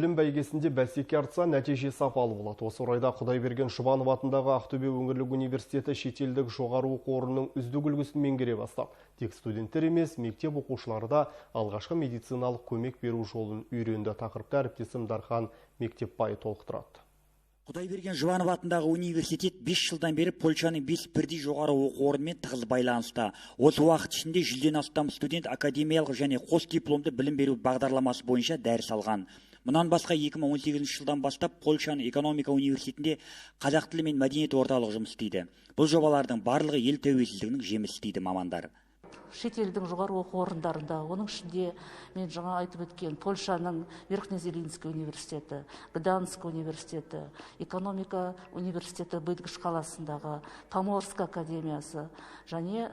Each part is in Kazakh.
Білім бәйгесінде бәсеке артса, нәтиже сапалы болады. Осы орайда Құдайберген Жұбанов атындағы Ақтөбе өңірлік университеті шетелдік жоғары оқу орнының үздік үлгісін меңгере бастап, тек студенттер емес, мектеп оқушылары да алғашқы медициналық көмек беру жолын үйренді. Тақырыпты әріптесім Дархан Мектепбай толықтырады. Құдайберген Жұбанов атындағы университет 5 жылдан бері Польшаның 5 бірдей жоғары оқу орнымен тығыз байланыста. Осы уақыт ішінде 100-ден астам студент академиялық және қос дипломды білім беру бағдарламасы бойынша дәріс алған. Мұнан басқа 2018 жылдан бастап Польшаның экономика университетінде қазақ тілі мен мәдениет орталығы жұмыс істейді. Бұл жобалардың барлығы ел тәуелсіздігінің жемісі дейді мамандар. Шетелдің жоғары оқу орындарында, оның ішінде мен жаңа айтып өткен Польшаның Верхнезелинский университеті, Гданьск университеті, экономика университеті Быдгыш қаласындағы, Поморск академиясы және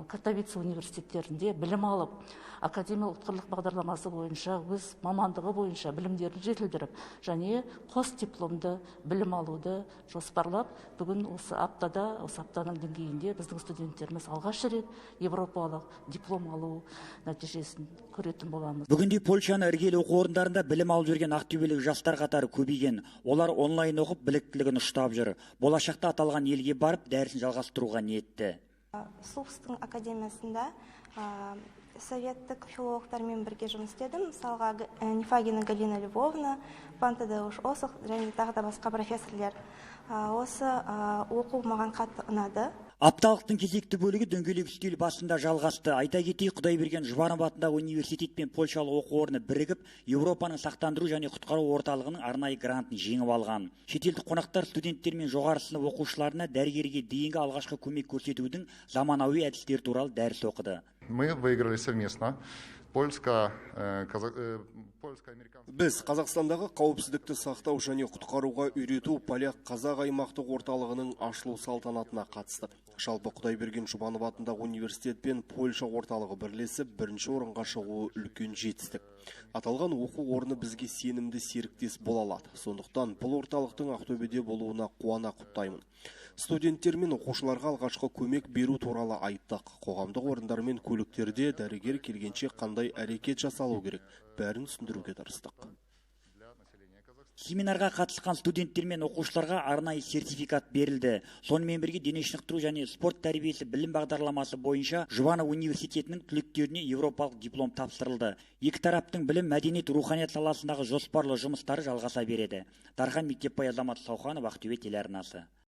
Катовице университеттерінде білім алып, академиялық ұтқырлық бағдарламасы бойынша өз мамандығы бойынша білімдерін жетілдіріп, және қос дипломды білім алуды жоспарлап, бүгін осы аптаның деңгейінде біздің студенттеріміз алғаш рет европалық диплом алу нәтижесін көретін боламыз. Бүгінде Польшаны іргелі оқу орындарында білім алып жүрген ақтөбелік жастар қатары көбейген. Олар онлайн оқып біліктілігін ұштап жүр. Болашақта аталған елге барып дәрісін жалғастыруға ниетті. Солтүстік академиясында советтік филологтармен бірге жұмыс істедім. Мысалға Нефагина Галина Львовна, Пантадеуш Осық және тағы да басқа профессорлар. Осы оқу маған қатты ұнады. Апталықтың кезекті бөлігі дөңгелек үстел басында жалғасты. Айта кетейік, Құдайберген Жұбанов атындағы университет пен Польшалық оқу орны бірігіп, Еуропаның сақтандыру және құтқару орталығының арнайы грантын жеңіп алған. Шетелдік қонақтар студенттер мен жоғары сынып оқушыларына дәрігерге дейінгі алғашқы көмек көрсетудің заманауи әдістері туралы дәріс оқыды. Мы выиграли совместно. Біз Қазақстандағы қауіпсіздікті сақтау және құтқаруға үйрету поляк-қазақ аймақтық орталығының ашылу салтанатына қатыстық. Жалпы Құдайберген Жұбанов атындағы университет пен Польша орталығы бірлесіп бірінші орынға шығуы үлкен жетістік. Аталған оқу орны бізге сенімді серіктес бола алады. Сондықтан бұл орталықтың Ақтөбеде болуына қуана құптаймын. Студенттер мен оқушыларға алғашқы көмек беру туралы айттық. Қоғамдық орындар мен көліктерде дәрігер келгенше қандай әрекет жасалу керек, бәрін түсіндіруге тырыстық. Семинарға қатысқан студенттер мен оқушыларға арнайы сертификат берілді. Сонымен бірге дене шынықтыру және спорт тәрбиесі білім бағдарламасы бойынша Жұбанов университетінің түлектеріне еуропалық диплом тапсырылды. Екі тараптың білім, мәдениет, руханият саласындағы жоспарлы жұмыстары жалғаса береді. Дархан Мектепбай, Азамат Сауханов, Ақтөбе телеарнасы.